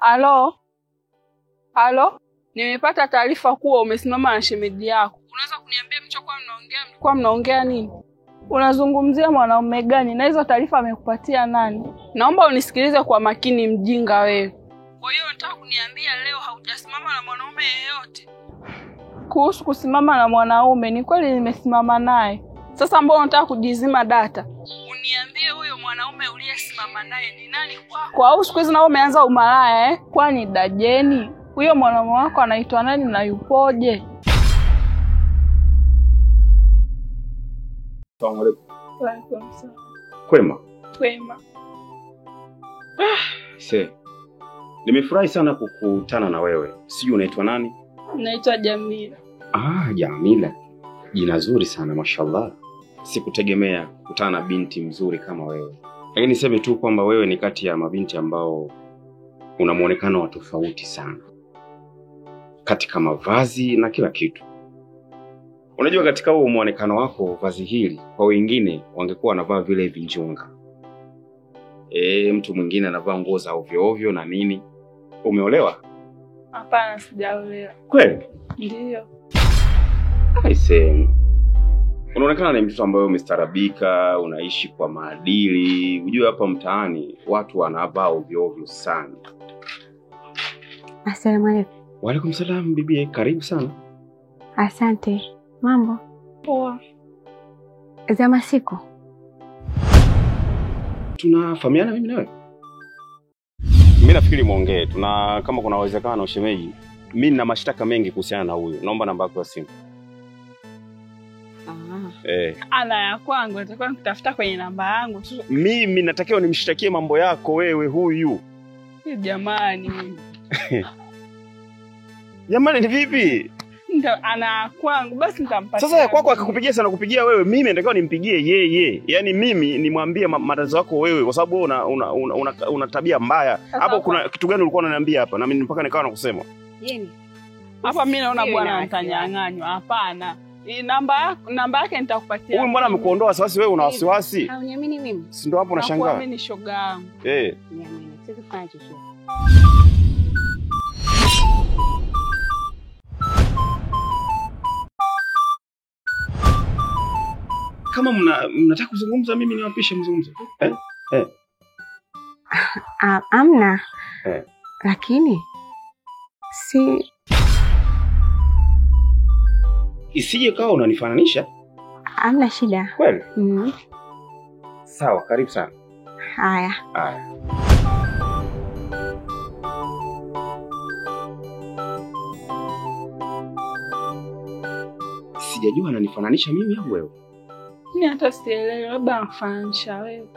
Halo? Halo? Nimepata taarifa kuwa umesimama na shemeji yako. Unaweza kuniambia mlikuwa mnaongea nini? Unazungumzia mwanaume gani na hizo taarifa amekupatia nani? Naomba unisikilize kwa makini mjinga wewe. Kwa hiyo unataka kuniambia leo haujasimama na mwanaume yeyote? Kuhusu kusimama na mwanaume, ni kweli nimesimama naye. Sasa mbona unataka kujizima data? Uniambie huyo mwanaume uliyesimama naye ni nani kwako? Kwa au siku hizi nao umeanza umalaya Kwani dajeni? Huyo mwanaume wako anaitwa nani na yupoje? Assalamu alaykum. Wa alaykum salaam. Kwema? Kwema. Nimefurahi sana kukutana na wewe. Sijui unaitwa nani? Naitwa Jamila. Jamila. Jina zuri sana mashallah. Sikutegemea kukutana na binti mzuri kama wewe. Lakini niseme tu kwamba wewe ni kati ya mabinti ambao una muonekano wa tofauti sana. Katika mavazi na kila kitu. Unajua katika huo muonekano wako, vazi hili kwa wengine wangekuwa wanavaa vile vinjunga. Mtu mwingine anavaa nguo za ovyo ovyo na nini. Umeolewa? Hapana, sijaolewa. Kweli? Ndio. Unaonekana ni mtoto ambaye umestarabika, unaishi kwa maadili. Unajua hapa mtaani watu wanavaa ovyo ovyo sana. Asalamu alaykum. Wa alaykum salaam bibi, karibu sana. Asante. Mambo? Poa. Zama siku. Tunafahamiana mimi na wewe? Mimi nafikiri muongee. Kama kuna uwezekano shemeji, mimi nina mashtaka mengi kuhusiana na huyu. Naomba namba yako ya simu. Ana ya kwangu, natakiwa nikutafuta kwenye namba yangu. Mimi natakiwa nimshtakie mambo yako wewe huyu. Jamani. Jamani ni vipi? Ndio ana kwangu, basi nitampatia. Sasa ya kwako akakupigia sana kupigia wewe, mimi natakiwa nimpigie yeye. Yaani mimi nimwambie matatizo yako wewe kwa sababu una tabia mbaya. Hapo kuna kitu gani ulikuwa unaniambia hapa? Na mimi mpaka nikawa nakusema. Yeni. Hapa mimi naona bwana atanyang'anywa. Hapana. Namba yake nitakupatia. Huyu mbona amekuondoa wasiwasi, wewe una wasiwasi? Hauniamini mimi? Si ndio hapo unashangaa? Mimi ni shoga yangu. Niamini. Sisi kufanya chochote. Kama mnataka kuzungumza mimi niwapishe mzungumze. Amna. Lakini si isije kawa unanifananisha. Amna shida. Kweli? Sawa, karibu sana. Haya. Sijajua ananifananisha mimi au wewe. Mimi hata sielewi, labda anafananisha wewe.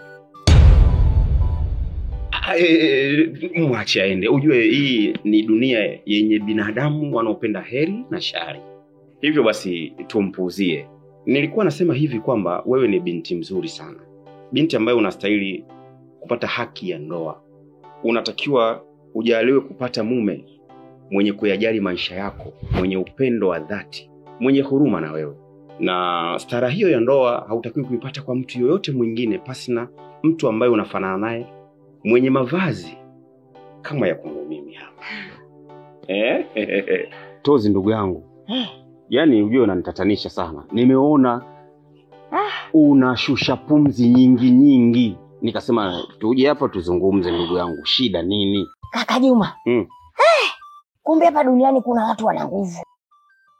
Mwache aende. Ujue hii ni dunia yenye binadamu wanaopenda heri na shari. Hivyo basi tumpuuzie. Nilikuwa nasema hivi kwamba wewe ni binti mzuri sana. Binti ambaye unastahili kupata haki ya ndoa. Unatakiwa ujaliwe kupata mume mwenye kuyajali maisha yako, mwenye upendo wa dhati, mwenye huruma na wewe. Na stara hiyo ya ndoa hautakiwi kuipata kwa mtu yoyote mwingine pasi na mtu ambaye unafanana naye, mwenye mavazi kama ya kwangu mimi hapa. Tozi ndugu yangu. Yaani ujue unanitatanisha sana. Nimeona unashusha pumzi nyingi. Nikasema tuje hapa tuzungumze ndugu yangu. Shida nini? Kaka Juma. Kumbe hapa duniani kuna watu wana nguvu.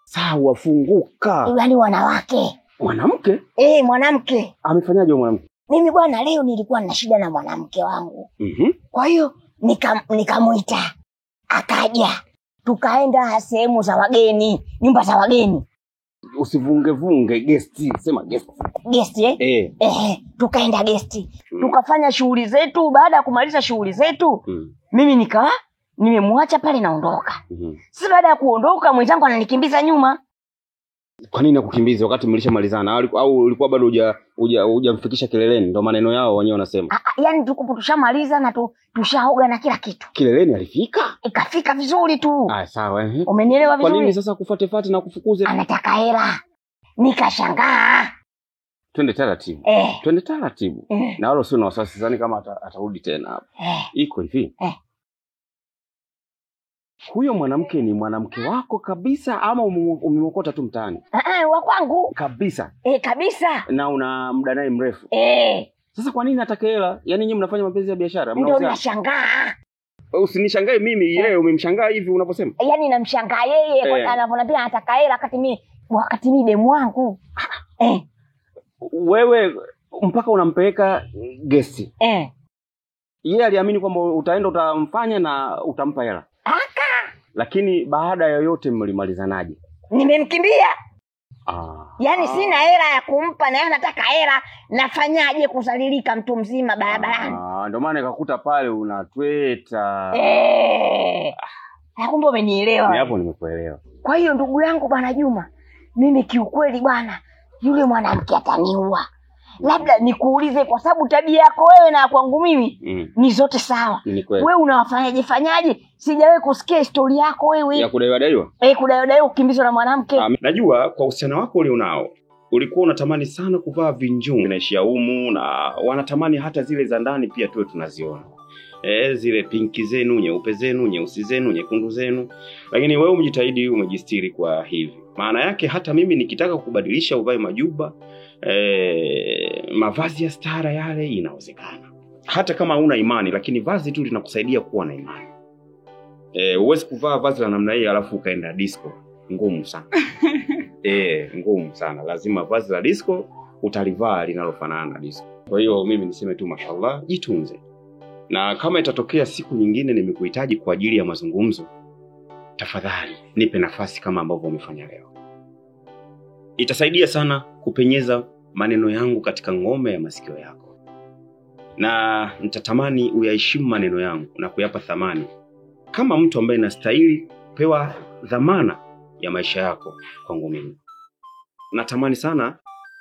Sawa, funguka. Yaani wanawake. Mwanamke? Mwanamke. Amefanyaje mwanamke? Mimi bwana leo nilikuwa na shida na mwanamke wangu. Kwa hiyo nikamuita. Akaja. Tukaenda sehemu za wageni, nyumba za wageni. Usivunge guest, sema guest. Guest tukaenda guest. Tukafanya shughuli zetu, baada ya kumaliza shughuli zetu, mimi nimemwacha pale naondoka. Sasa baada ya kuondoka mwenzangu ananikimbiza nyuma. Kwa nini nakukimbiza wakati mlishamalizana au ulikuwa bado hujamfikisha kileleni? Ndio maneno yao wenyewe wanasema. Yaani tushamaliza na tushaoga na kila kitu. Kileleni alifika? Ikafika vizuri tu. Sawa. Umenielewa vizuri? Kwa nini sasa kufuate na kufukuze? Anataka hela. Nikashangaa. Twende taratibu. Twende taratibu. Na wala sio na wasiwasi kama atarudi tena hapa. Iko hivi. huyo mwanamke ni mwanamke wako kabisa ama umemokota tu mtaani? Wa kwangu. Kabisa. Kabisa. Na una muda naye mrefu? Sasa kwa nini atake hela? Yaani nyinyi mnafanya mapenzi ya biashara? Ndio nashangaa. Usinishangae mimi leo umemshangaa hivi unaposema. Yaani namshangaa yeye kwa anavyoniambia anataka hela wakati mimi demu wangu. Wewe mpaka unampeleka guest. Yeye aliamini kwamba utaenda utamfanya na utampa hela. Lakini baada ya yote mlimalizanaje? Nimemkimbia. Yaani sina hela ya kumpa na yeye anataka hela, nafanyaje kuzalilika mtu mzima barabarani? Ndio maana nikakuta pale unatweta. Kumbe umenielewa. Ni hapo nimekuelewa. Kwa hiyo ndugu yangu bwana Juma, mimi kiukweli bwana, yule mwanamke ataniua. Labda nikuulize kwa sababu tabia yako wewe na kwangu mimi ni zote sawa. Wewe unawafanyaje? Sijawahi kusikia historia yako wewe. Ya kudaiwa? Kudaiwa kukimbizwa na mwanamke. Najua kwa usichana wako ulionao, ulikuwa unatamani sana kuvaa vinjungu na shiaumu na wanatamani hata zile za ndani pia tuwe tunaziona. Zile pinki zenu, nyeupe zenu, nyeusi zenu, nyekundu zenu. Lakini wewe umejitahidi umejistiri kwa hivi. Maana yake hata mimi nikitaka kubadilisha uvae majuba, mavazi ya stara yale inawezekana. Hata kama huna imani, lakini vazi tu linakusaidia kuwa na imani. Uwezi kuvaa vazi la namna hii alafu ukaenda disco. Ngumu sana. Ngumu sana. Lazima vazi la disco utalivaa linalofanana na disco. Kwa hiyo mimi niseme tu mashallah, jitunze. Na kama itatokea siku nyingine nimekuhitaji kwa ajili ya mazungumzo, tafadhali nipe nafasi kama ambavyo umefanya leo. Itasaidia sana kupenyeza maneno yangu katika ngome ya masikio yako. Na nitatamani uyaheshimu maneno yangu na kuyapa thamani kama mtu ambaye anastahili pewa dhamana ya maisha yako kwangu mimi. Natamani sana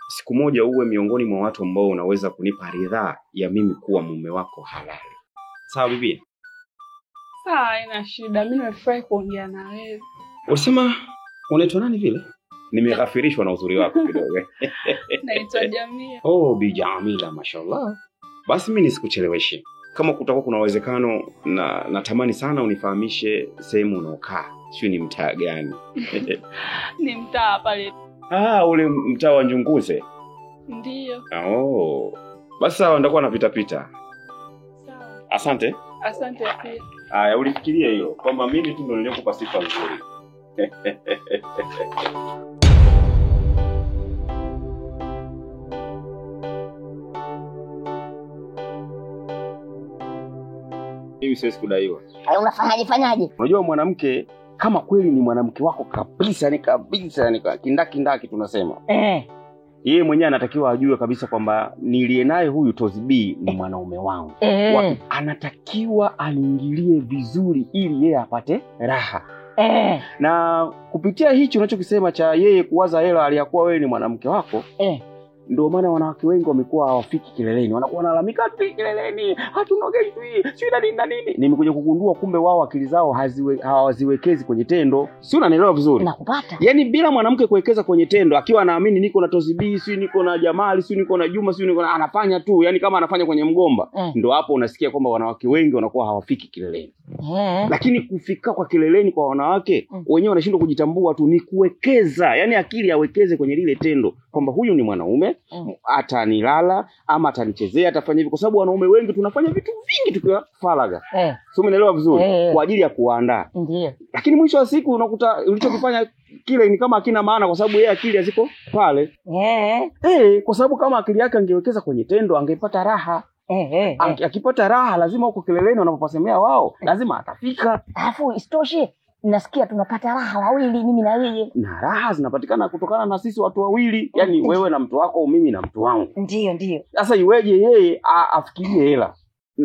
siku moja uwe miongoni mwa watu ambao unaweza kunipa ridhaa ya mimi kuwa mume wako halali. Sawa bibi? Sawa, haina shida. Mimi nimefurahi kuongea na wewe. Unasema unaitwa nani vile? Nimeghafirishwa na uzuri wako kidogo. Naitwa Jamila. Bi Jamila, mashallah. Basi mimi nisikucheleweshe. Kama kutakuwa kuna uwezekano na natamani sana unifahamishe sehemu unaokaa. Sio ni mtaa gani? Ni mtaa pale. Ule mtaa wa Njunguze. Ndio. Basi sawa, ndakuwa napita pita. Sawa. Asante. Asante pia. Haya, ulifikiria hilo kwamba mimi tu ndo nilikupa sifa nzuri. Mimi siwezi kudaiwa. Unafanyaje? Unajua mwanamke kama kweli ni mwanamke wako kabisa, ni kindaki tunasema. Yeye mwenyewe anatakiwa ajue kabisa kwamba nilie naye huyu Tozi B ni mwanaume wangu. Anatakiwa aniingilie vizuri ili yeye apate raha. Na kupitia hicho unachokisema cha yeye kuwaza hela aliyakuwa wewe ni mwanamke wako, ndio maana wanawake wengi wamekuwa hawafiki kileleni. Wanakuwa wanalalamika tu kileleni, hatunogei sio na nini. Nimekuja kugundua kumbe wao akili zao hawaziwekezi kwenye tendo. Si unanielewa vizuri? Nakupata. Yaani bila mwanamke kuwekeza kwenye tendo, akiwa anaamini niko na Tozi B, sio niko na Jamali, sio niko na Juma, sio niko na, anafanya tu, yani kama anafanya kwenye mgomba. Ndio hapo unasikia kwamba wanawake wengi wanakuwa hawafiki kileleni. Lakini kufika kwa kileleni kwa wanawake wenyewe wanashindwa kujitambua tu, ni kuwekeza. Yaani akili awekeze kwenye lile tendo kwamba huyu ni mwanaume, atanilala ama atanichezea, atafanya hivi, kwa sababu wanaume wengi tunafanya vitu vingi tukiwa faraga. Sio, umeelewa vizuri? Kwa ajili ya kuandaa. Ndio. Lakini mwisho wa siku unakuta ulichokifanya kile ni kama hakina maana, kwa sababu yeye akili haziko pale. Kwa sababu kama akili yake angewekeza kwenye tendo angepata raha. Akipata raha lazima huko kileleni wanaposemea wao lazima atafika. Alafu istoshe nasikia tunapata raha wawili, mimi na yeye. Na raha zinapatikana kutokana na sisi watu wawili, yani wewe na mtu wako, mimi na mtu wangu. Ndio. Sasa iweje yeye afikirie hela?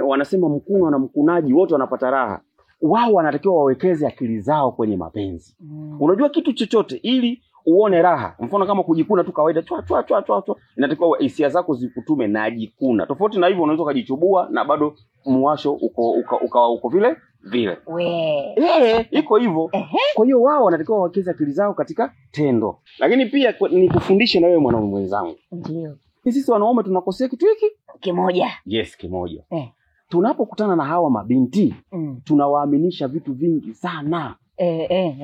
Wanasema mkunwa na mkunaji wote wanapata raha. Wao wanatakiwa wawekeze akili zao kwenye mapenzi. Unajua kitu chochote ili uone raha, mfano kama kujikuna tu kawaida chwa, inatakiwa hisia zako zikutume na jikuna. Tofauti na hivyo unaweza kujichubua na bado muwasho uko vile. Iko hivyo. Kwa hiyo wao wanatakiwa wawekeze akili zao katika tendo. Lakini pia nikufundishe na wewe mwanaume mwenzangu. Ndio. Sisi wanaume tunakosea kitu hiki kimoja. Yes, kimoja. tunapokutana na hawa mabinti tunawaaminisha vitu vingi sana.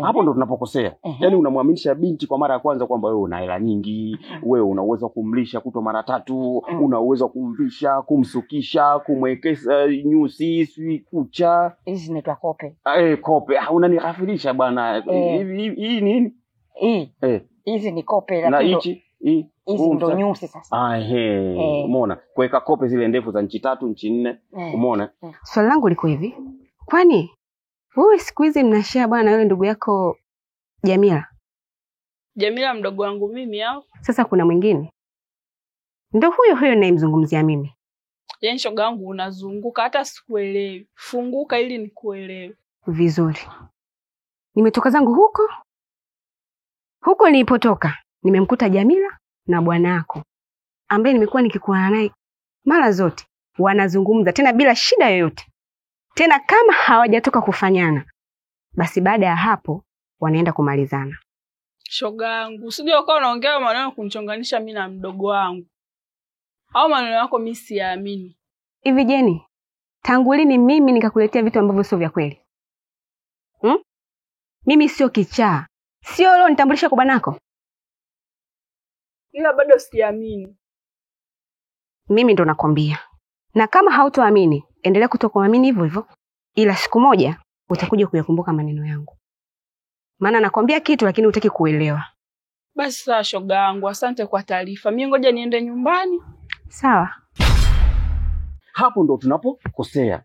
Hapo ndo tunapokosea. Yaani unamwaminisha binti kwa mara ya kwanza kwamba wewe una hela nyingi, wewe una uwezo kumlisha kuto mara 3, una uwezo kumvisha, kumsukisha, kumwekeza nyusi, sui kucha. Hizi zinaitwa kope. Kope. Unanighafilisha bwana. Hii nini? Hizi ni kope na hichi hizi ndo nyusi sasa. Umeona? Kuweka kope zile ndefu za inchi 3, inchi 4. Umeona? Swali langu liko hivi. Kwani wewe siku hizi mnashare bwana yule ndugu yako Jamila? Jamila mdogo wangu mimi au? Sasa kuna mwingine? Ndio huyo ninayemzungumzia mimi. Yaani shoga yangu unazunguka hata sikuelewi. Funguka ili nikuelewe. Vizuri. Nimetoka zangu huko nilipotoka. Nimemkuta Jamila na bwanako ambaye nimekuwa nikikuana naye mara zote. Wanazungumza tena bila shida yoyote. Tena kama hawajatoka kufanyana, basi baada ya hapo wanaenda kumalizana. Shoga yangu, usije ukawa unaongea maneno kunichonganisha mimi na mdogo wangu. Au maneno yako mimi siamini. Hivi Jeni, tangu lini mimi nikakuletea vitu ambavyo sio vya kweli? Mimi sio kichaa. Sio leo nitambulisha kwa bwanako. Ila bado siamini. Mimi ndo nakwambia. Na kama hautoamini, endelea kutokuamini hivyo. Ila siku moja utakuja kuyakumbuka maneno yangu. Maana nakwambia kitu lakini hutaki kuelewa. Basi sawa shoga yangu, asante kwa taarifa. Mimi ngoja niende nyumbani. Sawa. Hapo ndo tunapokosea.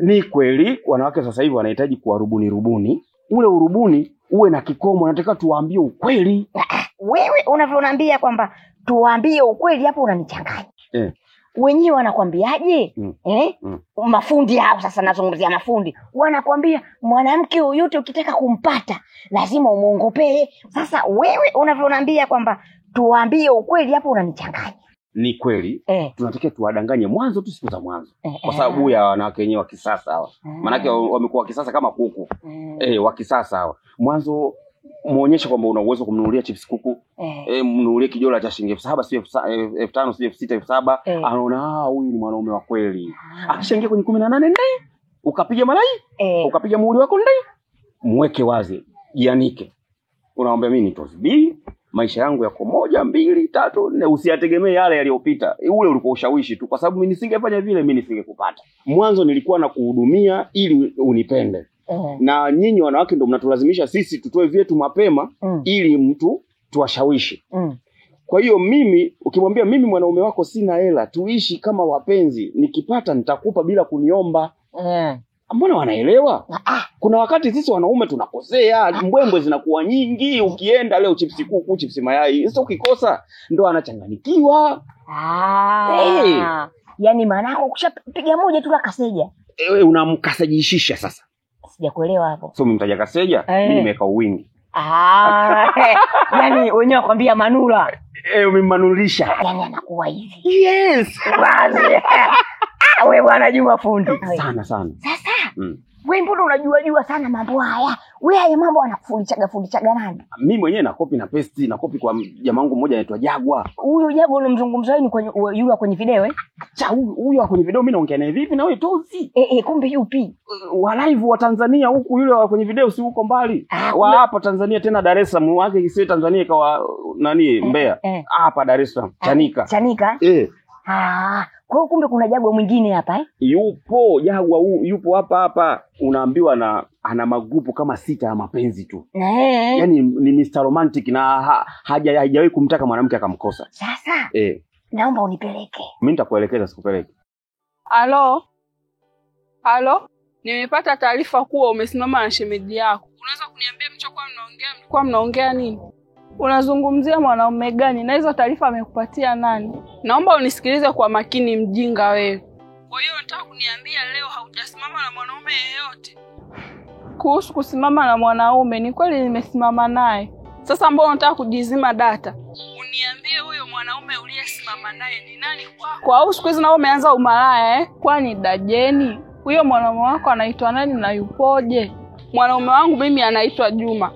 Ni kweli wanawake sasa hivi wanahitaji kuwarubuni. Ule urubuni uwe na kikomo, nataka tuwaambie ukweli. Wewe unavyonaambia kwamba tuwaambie ukweli hapo unanichanganya. Wenyewe wanakwambiaje? Mafundi hao sasa nazungumzia mafundi. Wanakwambia mwanamke yoyote ukitaka kumpata lazima umuongopee. Sasa wewe unavyonaambia kwamba tuwaambie ukweli hapo unanichanganya. Ni kweli. Tunatakiwa tuwadanganye mwanzo tu, siku za mwanzo. Kwa sababu ya wanawake wenyewe wa kisasa hawa. Manake wamekuwa wa kisasa kama kuku. Wa kisasa hawa. Mwanzo muonyeshe kwamba una uwezo kumnunulia chips kuku. Mnunulie kijola cha shilingi 7,000, sio 5,000, sio 6,000, 7,000. Anaona huyu ni mwanaume wa kweli. Akishaingia kwenye 18 ndai, ukapiga malai, ukapiga muhuri wako ndai, mweke wazi, jianike. Unaomba mimi nitosbii, maisha yangu yako 1, 2, 3, 4, usiyategemee yale yaliyopita. Ule ulikuwa ushawishi tu, kwa sababu mimi nisingefanya vile mimi nisingekupata. Mwanzo nilikuwa nakuhudumia ili unipende. Na nyinyi wanawake ndio mnatulazimisha sisi tutoe vyetu mapema ili mtu tuwashawishi. Kwa hiyo mimi ukimwambia mimi mwanaume wako sina hela, tuishi kama wapenzi, nikipata nitakupa bila kuniomba. Mbona wanaelewa? Kuna wakati sisi wanaume tunakosea, mbwembwe zinakuwa nyingi, ukienda leo chipsi kuku, chipsi mayai, sasa ukikosa ndo anachanganikiwa. Yaani maana yako ukishapiga moja tu la kaseja. Unamkasajishisha sasa. Sijakuelewa hapo. Sio mtaja kaseja, mimi nimeweka uwingi. Yaani wenyewe wakwambia manula. Umemanulisha. Yaani anakuwa hivi. Yes. Wazi. Wewe bwana Juma fundi. Sana. Sasa. Wewe mbona unajua sana mambo haya? Wewe haya mambo anakufundishaga nani? Mimi mwenyewe na copy na paste, na copy kwa jamaa wangu mmoja anaitwa Jagwa. Huyo Jagwa unamzungumza wewe ni kwenye yule kwenye video huyo kwenye video mimi naongea naye vipi na wewe tozi? Kumbe yupi? Wa live wa Tanzania huku, yule wa kwenye video si huko mbali. Wa hapa Tanzania tena Dar es Salaam, wake si Tanzania kwa nani Mbeya. Hapa Dar es Salaam, Chanika. Kwa kumbe kuna Jagwa mwingine hapa Yupo Jagwa yupo hapa. Unaambiwa ana magrupu kama 6 ya mapenzi tu. Yaani ni Mr. Romantic na hajawahi kumtaka mwanamke akamkosa. Sasa naomba unipeleke. Mimi nitakuelekeza, sikupeleke. Halo? Nimepata taarifa kuwa umesimama na shemeji yako. Unaweza kuniambia mlikuwa mnaongea nini? Unazungumzia mwanaume gani na hizo taarifa amekupatia nani? Naomba unisikilize kwa makini mjinga wewe. Kwa hiyo unataka kuniambia leo haujasimama na mwanaume yeyote? Kuhusu kusimama na mwanaume, ni kweli nimesimama naye. Sasa mbona unataka kujizima data? Uniambie huyo mwanaume uliyesimama naye ni nani kwako? Au siku hizi nao umeanza umalaya Kwani Dajeni, huyo mwanaume wako anaitwa nani na yupoje? Mwanaume wangu mimi anaitwa Juma.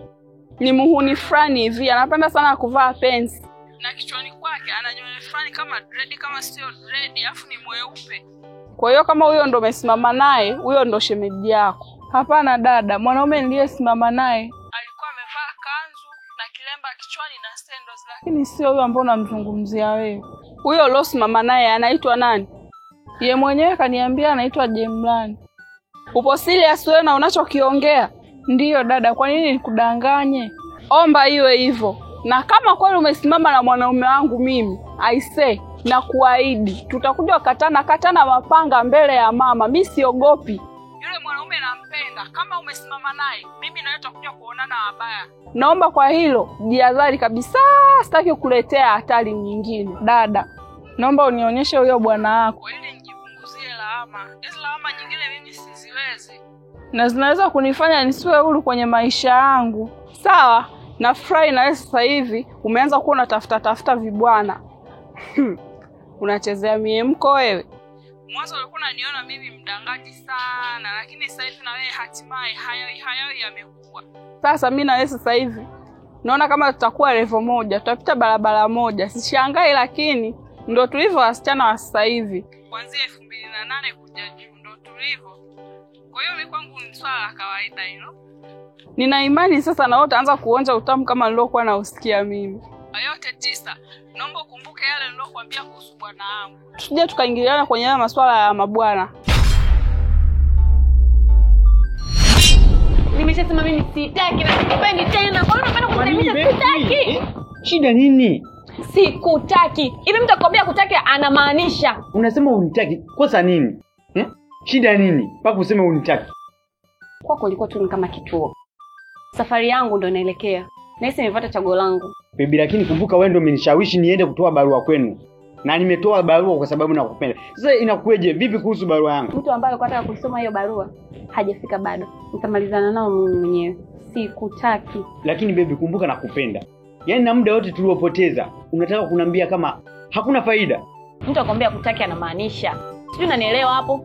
Ni muhuni fulani hivi, anapenda sana kuvaa pensi. Na kichwani kwake ana nywele fulani kama dread, kama sio dread, afu ni mweupe. Kwa hiyo kama huyo ndo umesimama naye, huyo ndo shemeji yako. Hapana dada, mwanaume niliyesimama naye alikuwa amevaa kanzu na kilemba kichwani na sandals, lakini sio huyo ambao unamzungumzia wewe. Huyo uliosimama naye anaitwa nani? Yeye mwenyewe kaniambia anaitwa Jemlan. Upo serious wewe na unachokiongea? Ndiyo dada, kwa nini nikudanganye? Omba iwe hivyo. Na kama kweli umesimama na mwanaume wangu mimi, I say na kuahidi tutakuja katana mapanga mbele ya mama. Mimi siogopi. Yule mwanaume nampenda. Kama umesimama naye, mimi na wewe tutakuja kuonana wabaya. Naomba kwa hilo jihadhari kabisa, sitaki kuletea hatari nyingine. Dada, naomba unionyeshe huyo bwana wako ili nijipunguzie lawama. Hizo lawama nyingine mimi siziwezi. Na zinaweza kunifanya nisiwe huru kwenye maisha yangu. Sawa? Nafurahi na wewe sasa hivi umeanza kuwa unatafuta vibwana. Unachezea miemko wewe. Mwanzo ulikuwa unaniona mimi mdangaji sana, lakini sasa hivi na wewe hatimaye hayo yamekuwa. Sasa mimi na wewe sasa hivi naona kama tutakuwa level moja, tutapita barabara moja. Sishangai, lakini ndio tulivyo wasichana wa sasa hivi. Kuanzia 2008 kuja juu ndio tulivyo. Kwa hiyo mimi kwangu ni swala la kawaida hilo. Nina imani sasa na wewe utaanza kuonja utamu kama nilokuwa nausikia mimi. Yote 9. Naomba ukumbuke yale nilokuambia kuhusu bwana wangu. Tusije tukaingiliana kwenye haya masuala ya mabwana. Nimeshasema mimi sitaki na sikupendi tena. Kwa nini unapenda kuniambia sitaki? Shida nini? Sikutaki. Hivi mtu akwambia kutaki anamaanisha. Unasema unitaki. Kosa nini? Shida nini? Mpaka useme unitaki. Kwako ilikuwa tu kama kituo. Safari yangu ndo inaelekea. Na hisi nimepata chaguo langu. Baby, lakini kumbuka wewe ndo umenishawishi niende kutoa barua kwenu. Na nimetoa barua kwa sababu nakupenda. Sasa inakueje? Vipi kuhusu barua yangu? Mtu ambaye alikuwa anataka kusoma hiyo barua hajafika bado. Nitamalizana nao mimi mwenyewe. Sikutaki. Lakini baby, kumbuka nakupenda. Yaani na muda wote tuliopoteza unataka kuniambia kama hakuna faida. Mtu akwambia kutaki anamaanisha. Sijui unanielewa hapo?